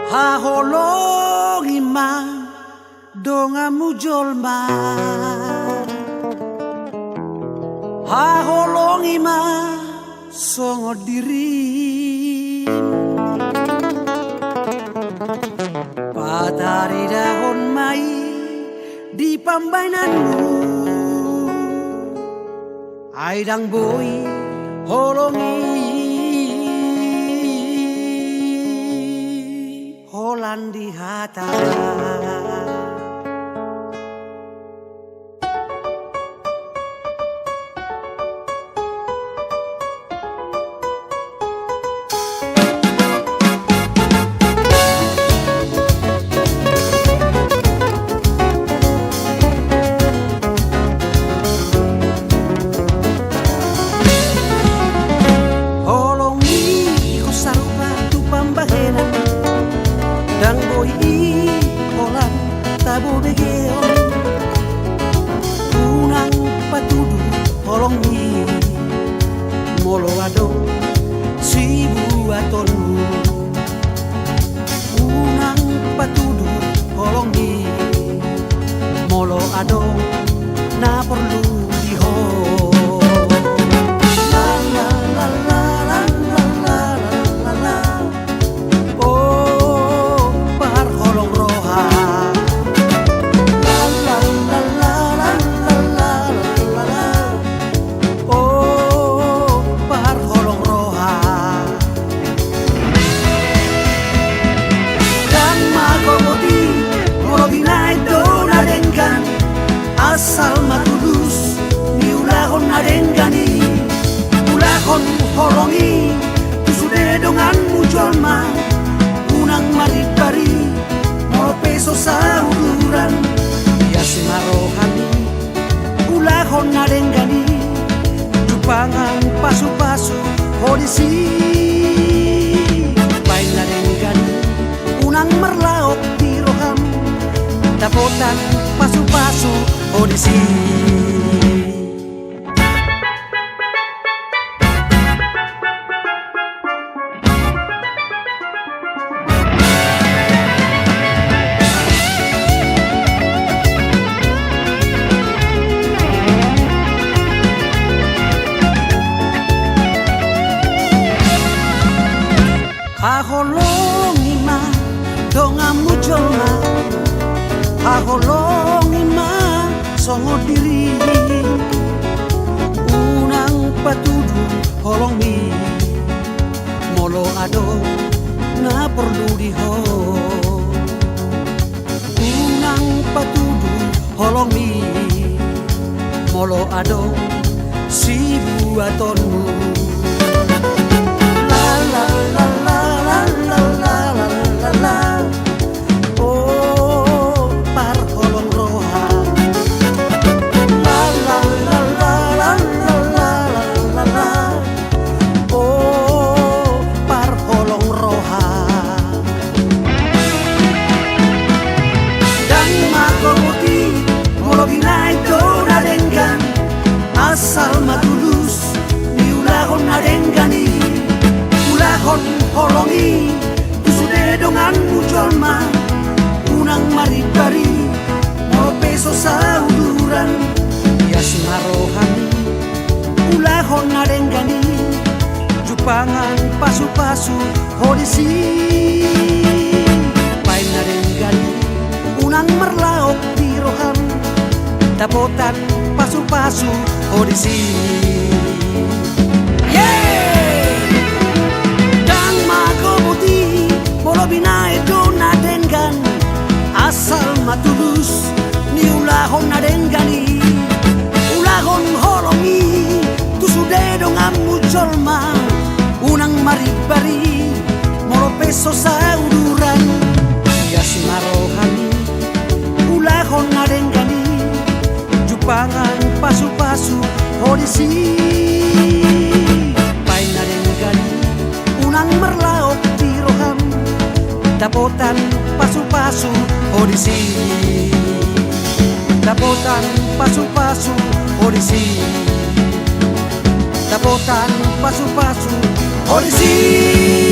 Haholongi ma dongamu jolma, haholongi ma songo diri, patari dahon mai di pambainanmu, aidang boy holongi Holandi hata. Dang boy i Holland tabo begeon unang patudu holongi molo ado sibu atonu unang patudu holongi molo ado na perlu diho. Asal matulus ni ulahon narengani, ulahon holongi tusude dongan mujolma unang maribari molo peso sauduran biasi marohani ulahon narengani jupangan pasu-pasu hodisi pain narengani unang merlaok di roham dapotan pasu-pasu Odisi. Haholongi ma dongamu jolma, haholongi ma songo diri unang patudu holongi molo ado na perlu diho unang patudu holongi molo ado sibu atonmu la la la la la la la la la oh par holong roha asal matulus ni ulahon narengani ulahon holongi tusude dongan mujolma unang maribari molo peso sauduran biasi marohani ulahon narengani jupangan pasu-pasu hodisi pain narengani unang merlaok di roham dapotan pasu-pasu Odisi. Dan mako putih bolo binai dona dengan asal matulus ni ulahon nadengani ulahon holongi tusude dongan mujolma unang maribari molo peso sauduran biasi marohani ulahon nadengani jupangan pasu-pasu hodisi pain narengani unang merlaok di roham dapotan pasu-pasu hodisi dapotan pasu-pasu hodisi dapotan pasu-pasu hodisi.